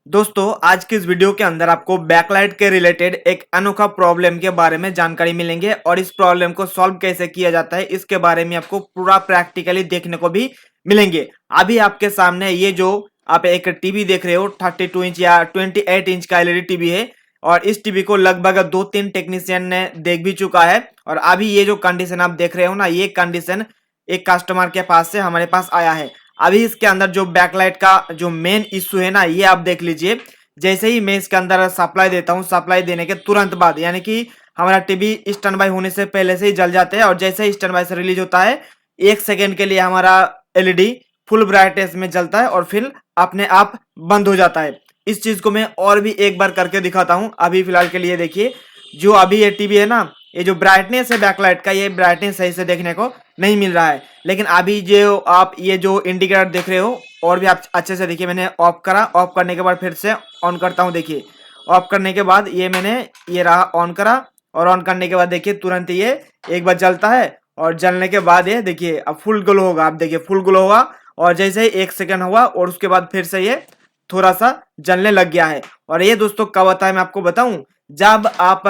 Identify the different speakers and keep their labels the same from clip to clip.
Speaker 1: दोस्तों आज की इस वीडियो के अंदर आपको बैकलाइट के रिलेटेड एक अनोखा प्रॉब्लम के बारे में जानकारी मिलेंगे और इस प्रॉब्लम को सॉल्व कैसे किया जाता है इसके बारे में आपको पूरा प्रैक्टिकली देखने को भी मिलेंगे। अभी आपके सामने ये जो आप एक टीवी देख रहे हो 32 इंच या 28 इंच का एलईडी टीवी है और इस टीवी को लगभग 2-3 टेक्नीशियन ने देख भी चुका है और अभी ये जो कंडीशन आप देख रहे हो ना, ये कंडीशन एक कस्टमर के पास से हमारे पास आया है। अभी इसके अंदर जो बैकलाइट का जो मेन इश्यू है ना, ये आप देख लीजिए। जैसे ही मैं इसके अंदर सप्लाई देता हूँ, सप्लाई देने के तुरंत बाद यानी कि हमारा टीवी स्टैंड बाय होने से पहले से ही जल जाते हैं और जैसे ही स्टैंड बाय से रिलीज होता है 1 सेकेंड के लिए हमारा एलईडी फुल ब्राइटनेस में जलता है और फिर अपने आप बंद हो जाता है। इस चीज को मैं और भी एक बार करके दिखाता हूँ। अभी फिलहाल के लिए देखिए, जो अभी ये टीवी है ना, ये जो ब्राइटनेस है बैकलाइट का, ये ब्राइटनेस सही से देखने को नहीं मिल रहा है। लेकिन अभी जो आप ये जो इंडिकेटर देख रहे हो और भी आप अच्छे से देखिए, मैंने ऑफ करा, ऑफ करने के बाद फिर से ऑन करता हूँ। देखिए ऑफ करने के बाद ये मैंने ये रहा ऑन करा और ऑन करने के बाद देखिए तुरंत ये एक बार जलता है और जलने के बाद ये देखिए अब फुल ग्लो होगा। आप देखिए फुल ग्लो होगा और जैसे ही 1 सेकेंड हुआ और उसके बाद फिर से ये थोड़ा सा जलने लग गया है। और ये दोस्तों कब होता है मैं आपको बताऊं, जब आप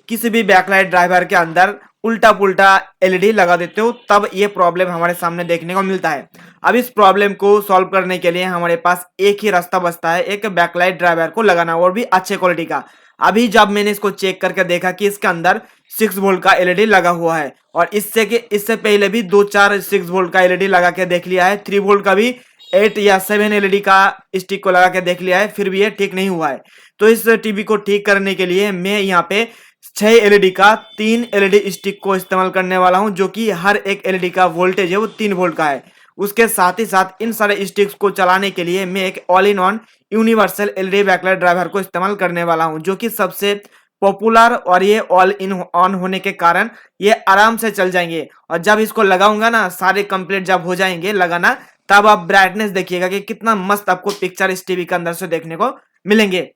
Speaker 1: किसी भी बैकलाइट ड्राइवर के अंदर उल्टा पुल्टा एलईडी लगा देते हो तब ये प्रॉब्लम हमारे सामने देखने को मिलता है। अब इस प्रॉब्लम को सॉल्व करने के लिए हमारे पास एक ही रास्ता बचता है, एक बैकलाइट ड्राइवर को लगाना और भी अच्छे क्वालिटी का। अभी जब मैंने इसको चेक करके देखा कि इसके अंदर 6 वोल्ट का एलईडी लगा हुआ है और इससे पहले भी 2-4 6 वोल्ट का एलईडी लगा के देख लिया है, 3 वोल्ट का भी 8 या 7 एलईडी का स्टिक को लगा के देख लिया है, फिर भी ये ठीक नहीं हुआ है। तो इस टीवी को ठीक करने के लिए मैं यहाँ पे 6 एलईडी का 3 एलईडी स्टिक को इस्तेमाल करने वाला हूं, जो कि हर एक एलईडी का वोल्टेज है वो 3 वोल्ट का है। उसके साथ ही साथ इन सारे स्टिक्स को चलाने के लिए मैं एक all in one universal LED backlight driver को इस्तेमाल करने वाला हूं, जो कि सबसे पॉपुलर और ये ऑल इन ऑन होने के कारण ये आराम से चल जाएंगे। और जब इसको लगाऊंगा ना, सारे कंप्लीट जब हो जाएंगे लगाना, तब आप ब्राइटनेस देखिएगा कि कितना मस्त आपको पिक्चर इस टीवी के अंदर से देखने को मिलेंगे।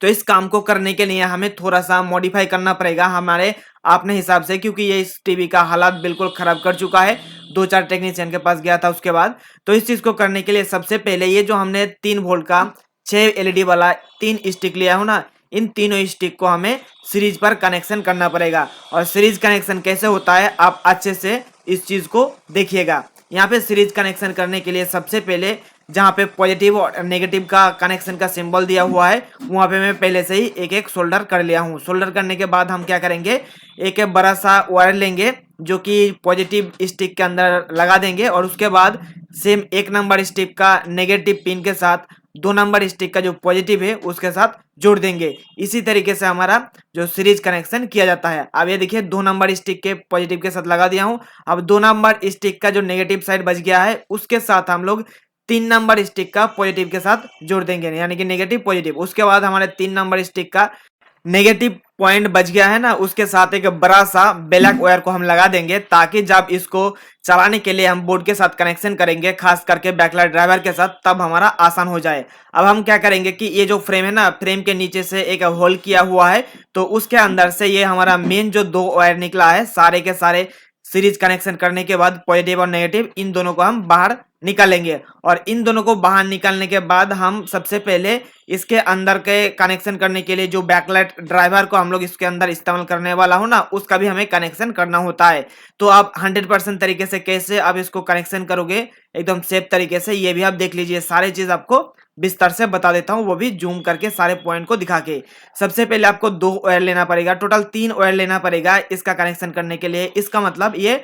Speaker 1: तो इस काम को करने के लिए हमें थोड़ा सा मॉडिफाई करना पड़ेगा हमारे अपने हिसाब से, क्योंकि ये इस टीवी का हालात बिल्कुल खराब कर चुका है। 2-4 टेक्नीशियन के पास गया था उसके बाद। तो इस चीज को करने के लिए सबसे पहले ये जो हमने 3 वोल्ट का 6 एलईडी वाला 3 स्टिक लिया हो ना, इन तीनों स्टिक को हमें सीरीज पर कनेक्शन करना पड़ेगा। और सीरीज कनेक्शन कैसे होता है आप अच्छे से इस चीज को देखिएगा। यहाँ पे सीरीज कनेक्शन करने के लिए सबसे पहले जहाँ पे पॉजिटिव और नेगेटिव का कनेक्शन का सिंबल दिया हुआ है वहाँ पे मैं पहले से ही एक एक सोल्डर कर लिया हूँ। सोल्डर करने के बाद हम क्या करेंगे, एक बड़ा सा वायर लेंगे जो कि पॉजिटिव स्टिक के अंदर लगा देंगे और उसके बाद सेम 1 नंबर स्टिक का नेगेटिव पिन के साथ 2 नंबर स्टिक का जो पॉजिटिव है उसके साथ जोड़ देंगे। इसी तरीके से हमारा जो सीरीज कनेक्शन किया जाता है। अब ये देखिए 2 नंबर स्टिक के पॉजिटिव के साथ लगा दिया हूँ। अब 2 नंबर स्टिक का जो नेगेटिव साइड बच गया है उसके साथ हम लोग 3 नंबर स्टिक का पॉजिटिव के साथ जोड़ देंगे, यानी कि नेगेटिव पॉजिटिव। उसके बाद हमारे 3 नंबर स्टिक का नेगेटिव पॉइंट बच गया है ना, उसके साथ एक बड़ा सा ब्लैक वायर को हम लगा देंगे, ताकि जब इसको चलाने के लिए हम बोर्ड के साथ कनेक्शन करेंगे, खास करके बैकलाइट ड्राइवर के साथ, तब हमारा आसान हो जाए। अब हम क्या करेंगे कि ये जो फ्रेम है ना, फ्रेम के नीचे से एक होल किया हुआ है, तो उसके अंदर से ये हमारा मेन जो 2 वायर निकला है, सारे के सारे सीरीज कनेक्शन करने के बाद पॉजिटिव और नेगेटिव इन दोनों को हम बाहर निकालेंगे। और इन दोनों को बाहर निकालने के बाद हम सबसे पहले इसके अंदर के कनेक्शन करने के लिए जो बैकलाइट ड्राइवर को हम लोग इसके अंदर इस्तेमाल करने वाला हो ना, उसका भी हमें कनेक्शन करना होता है। तो आप 100% तरीके से कैसे आप इसको कनेक्शन करोगे एकदम सेफ तरीके से, ये भी आप देख लीजिए। सारे चीज आपको विस्तार से बता देता हूँ, वो भी जूम करके सारे पॉइंट को दिखा के। सबसे पहले आपको 2 वायर लेना पड़ेगा, टोटल 3 वायर लेना पड़ेगा इसका कनेक्शन करने के लिए। इसका मतलब ये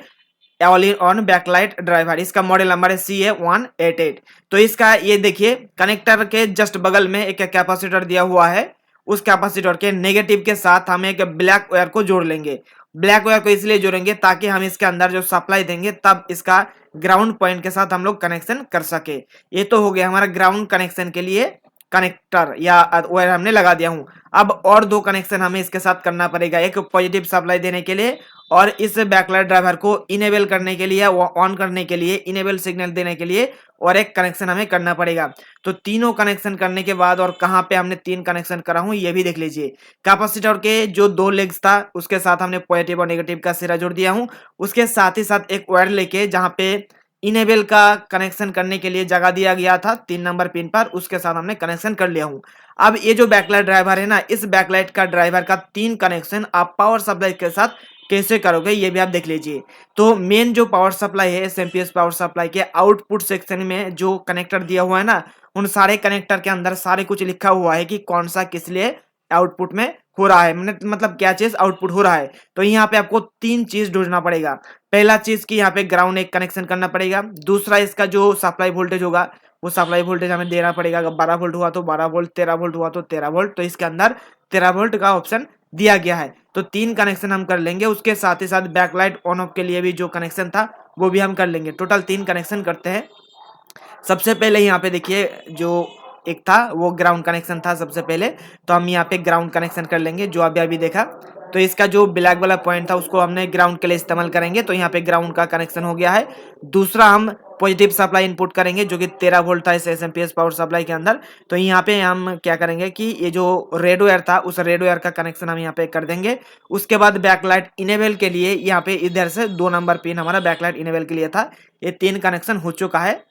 Speaker 1: all in on backlight driver, इसका मॉडल नंबर है CA188। तो इसका ये देखिए कनेक्टर के जस्ट बगल में एक कैपेसिटर दिया हुआ है, उस कैपेसिटर के नेगेटिव के साथ हम एक ब्लैक वायर को जोड़ लेंगे। ब्लैक वायर को इसलिए जोड़ेंगे ताकि हम इसके अंदर जो सप्लाई देंगे तब इसका ग्राउंड पॉइंट के साथ हम लोग कनेक्शन कर सके। ये तो हो गया हमारा ग्राउंड कनेक्शन के लिए कनेक्टर या वायर हमने लगा दिया हूँ। अब और 2 कनेक्शन हमें इसके साथ करना पड़ेगा, एक पॉजिटिव सप्लाई देने के लिए और इस बैकलाइट ड्राइवर को इनेबल करने के लिए, ऑन करने के लिए, इनेबल सिग्नल देने के लिए और एक कनेक्शन हमें करना पड़ेगा। तो तीनों कनेक्शन करने के बाद, और कहाँ पे हमने 3 कनेक्शन करा हूँ ये भी देख लीजिए। कैपेसिटर के जो 2 लेग्स था उसके साथ हमने पॉजिटिव और नेगेटिव का सिरा जोड़ दिया हूँ। उसके साथ ही साथ एक वायर लेके जहाँ पे इनेबल का कनेक्शन करने के लिए जगह दिया गया था 3 नंबर पिन पर, उसके साथ हमने कनेक्शन कर लिया हूँ। अब ये जो बैकलाइट ड्राइवर है ना, इस बैकलाइट का ड्राइवर का 3 कनेक्शन आप पावर सप्लाई के साथ कैसे करोगे ये भी आप देख लीजिए। तो मेन जो पावर सप्लाई है, एसएमपीएस पावर सप्लाई के आउटपुट सेक्शन में जो कनेक्टर दिया हुआ है ना, उन सारे कनेक्टर के अंदर सारे कुछ लिखा हुआ है कि कौन सा किस लिए आउटपुट में हो रहा है, मतलब क्या चीज आउटपुट हो रहा है। तो यहाँ पे आपको 3 चीज ढूंढना पड़ेगा। पहला चीज कि यहाँ पे ग्राउंड एक कनेक्शन करना पड़ेगा। दूसरा, इसका जो सप्लाई वोल्टेज होगा वो सप्लाई वोल्टेज हमें देना पड़ेगा। अगर 12 वोल्ट हुआ तो 12 वोल्ट, 13 वोल्ट हुआ तो 13 वोल्ट। तो इसके अंदर 13 वोल्ट का ऑप्शन दिया गया है। तो 3 कनेक्शन हम कर लेंगे। उसके साथ ही साथ बैकलाइट ऑन ऑफ के लिए भी जो कनेक्शन था वो भी हम कर लेंगे। टोटल 3 कनेक्शन करते हैं। सबसे पहले यहाँ पे देखिए, जो एक था वो ग्राउंड कनेक्शन था सबसे पहले, तो हम यहाँ पे ग्राउंड कनेक्शन कर लेंगे जो अभी अभी देखा। तो इसका जो ब्लैक वाला पॉइंट था उसको हमने ग्राउंड के लिए इस्तेमाल करेंगे, तो यहाँ पे ग्राउंड का कनेक्शन हो गया है। दूसरा, हम पॉजिटिव सप्लाई इनपुट करेंगे जो कि 13 वोल्ट था इस एसएमपीएस पावर सप्लाई के अंदर। तो यहाँ पे हम क्या करेंगे कि ये जो रेड वायर था उस रेड वायर का कनेक्शन हम यहाँ पे कर देंगे। उसके बाद बैकलाइट इनेबल के लिए यहाँ पे इधर से 2 नंबर पिन हमारा बैकलाइट इनेबल के लिए था, ये 3 कनेक्शन हो चुका है।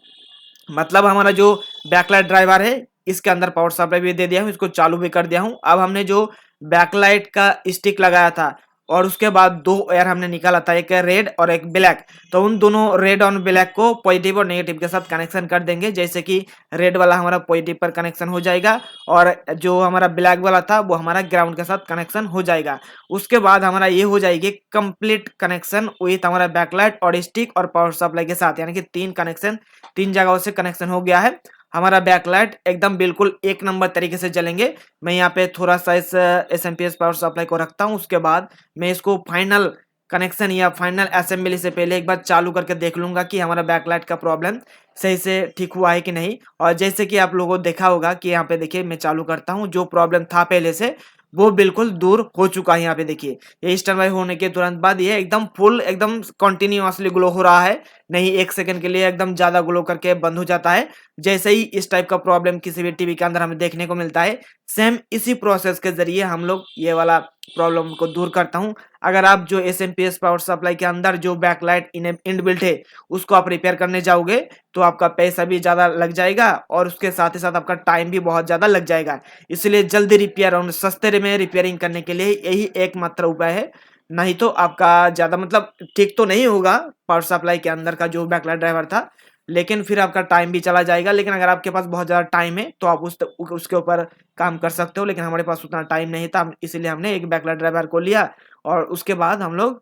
Speaker 1: मतलब हमारा जो बैकलाइट ड्राइवर है इसके अंदर पावर सप्लाई भी दे दिया हूँ, इसको चालू भी कर दिया हूँ। अब हमने जो बैकलाइट का स्टिक लगाया था और उसके बाद 2 वायर हमने निकाला था, एक रेड और एक ब्लैक। तो उन दोनों रेड और ब्लैक को पॉजिटिव और नेगेटिव के साथ कनेक्शन कर देंगे। जैसे कि रेड वाला हमारा पॉजिटिव पर कनेक्शन हो जाएगा और जो हमारा ब्लैक वाला था वो हमारा ग्राउंड के साथ कनेक्शन हो जाएगा। उसके बाद हमारा ये हो जाएगी कंप्लीट कनेक्शन विथ हमारा बैकलाइट और स्टिक और पावर सप्लाई के साथ, यानी कि 3 कनेक्शन 3 जगहों से कनेक्शन हो गया है। हमारा बैकलाइट एकदम बिल्कुल 1 नंबर तरीके से जलेंगे। मैं यहाँ पे थोड़ा सा इस एसएमपीएस पावर सप्लाई को रखता हूँ। उसके बाद मैं इसको फाइनल कनेक्शन या फाइनल असेंबली से पहले एक बार चालू करके देख लूंगा कि हमारा बैकलाइट का प्रॉब्लम सही से ठीक हुआ है कि नहीं। और जैसे कि आप लोगों को देखा होगा कि यहाँ पे देखिए मैं चालू करता हूँ, जो प्रॉब्लम था पहले से वो बिल्कुल दूर हो चुका है। यहाँ पे देखिए ये स्टैंड बाय होने के तुरंत बाद ये एकदम फुल एकदम कंटिन्यूअसली ग्लो हो रहा है, नहीं 1 सेकंड के लिए एकदम ज्यादा ग्लो करके बंद हो जाता है। जैसे ही इस टाइप का प्रॉब्लम किसी भी टीवी के अंदर हमें देखने को मिलता है, सेम इसी प्रोसेस के जरिए हम लोग ये वाला प्रॉब्लम को दूर करता हूँ। अगर आप जो एसएमपीएस पावर सप्लाई के अंदर जो बैकलाइट इनबिल्ट है उसको आप रिपेयर करने जाओगे तो आपका पैसा भी ज्यादा लग जाएगा और उसके साथ ही साथ आपका टाइम भी बहुत ज्यादा लग जाएगा। इसलिए जल्दी रिपेयर और सस्ते में रिपेयरिंग करने के लिए यही एकमात्र उपाय है। नहीं तो आपका ज्यादा मतलब ठीक तो नहीं होगा पावर सप्लाई के अंदर का जो बैकलाइट ड्राइवर था, लेकिन फिर आपका टाइम भी चला जाएगा। लेकिन अगर आपके पास बहुत ज़्यादा टाइम है तो आप उसके ऊपर काम कर सकते हो, लेकिन हमारे पास उतना टाइम नहीं था, इसीलिए हमने एक बैकलाइट ड्राइवर को लिया और उसके बाद हम लोग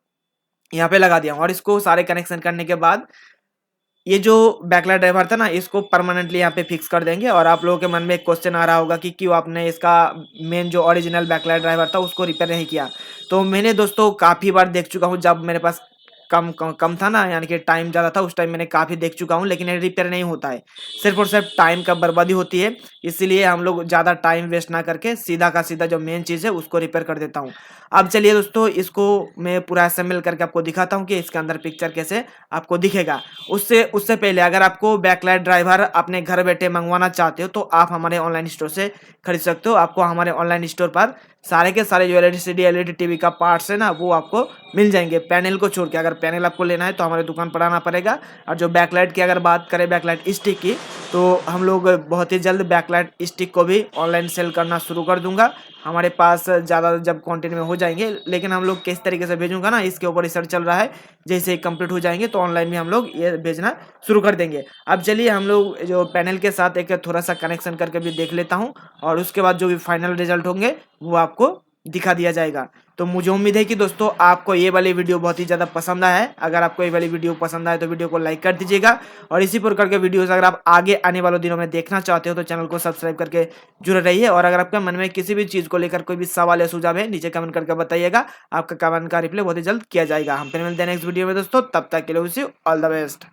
Speaker 1: यहाँ पे लगा दिया। और इसको सारे कनेक्शन करने के बाद ये जो बैकलाइट ड्राइवर था ना इसको परमानेंटली यहाँ पे फिक्स कर देंगे। और आप लोगों के मन में एक क्वेश्चन आ रहा होगा कि क्यों आपने इसका मेन जो ओरिजिनल बैकलाइट ड्राइवर था उसको रिपेयर नहीं किया। तो मैंने दोस्तों काफ़ी बार देख चुका हूँ, जब मेरे पास कम था ना, यानी कि टाइम ज़्यादा था, उस टाइम मैंने काफ़ी देख चुका हूँ, लेकिन ये रिपेयर नहीं होता है, सिर्फ और सिर्फ टाइम का बर्बादी होती है। इसीलिए हम लोग ज़्यादा टाइम वेस्ट ना करके सीधा का सीधा जो मेन चीज़ है उसको रिपेयर कर देता हूँ। अब चलिए दोस्तों, इसको मैं पूरा असेंबल करके आपको दिखाता हूँ कि इसके अंदर पिक्चर कैसे आपको दिखेगा। उससे उससे पहले अगर आपको बैकलाइट ड्राइवर अपने घर बैठे मंगवाना चाहते हो तो आप हमारे ऑनलाइन स्टोर से खरीद सकते हो। आपको हमारे ऑनलाइन स्टोर पर सारे के सारे जो एलईडी एलईडी टीवी का पार्ट्स है ना वो आपको मिल जाएंगे, पैनल को छोड़ के। अगर पैनल आपको लेना है तो हमारे दुकान पर आना पड़ेगा। और जो बैकलाइट की अगर बात करें बैकलाइट स्टिक की, तो हम लोग बहुत ही जल्द बैकलाइट स्टिक को भी ऑनलाइन सेल करना शुरू कर दूंगा। हमारे पास ज़्यादा जब क्वांटिटी में हो जाएंगे, लेकिन हम लोग किस तरीके से भेजूंगा ना इसके ऊपर रिसर्च चल रहा है। जैसे कंप्लीट हो जाएंगे तो ऑनलाइन भी हम लोग ये भेजना शुरू कर देंगे। अब चलिए हम लोग जो पैनल के साथ एक थोड़ा सा कनेक्शन करके भी देख लेता हूँ और उसके बाद जो भी फाइनल रिजल्ट होंगे वो आपको दिखा दिया जाएगा। तो मुझे उम्मीद है कि दोस्तों आपको ये वाली वीडियो बहुत ही ज़्यादा पसंद आया है। अगर आपको ये वाली वीडियो पसंद आए तो वीडियो को लाइक कर दीजिएगा और इसी प्रकार के वीडियोस अगर आप आगे आने वाले दिनों में देखना चाहते हो तो चैनल को सब्सक्राइब करके जुड़े रहिए। और अगर आपके मन में किसी भी चीज़ को लेकर कोई भी सवाल या सुझाव है नीचे कमेंट करके बताइएगा, आपका कमेंट का रिप्लाई बहुत ही जल्द किया जाएगा। हम फिर मिलते हैं नेक्स्ट वीडियो में दोस्तों, तब तक के लिए wish you all the best.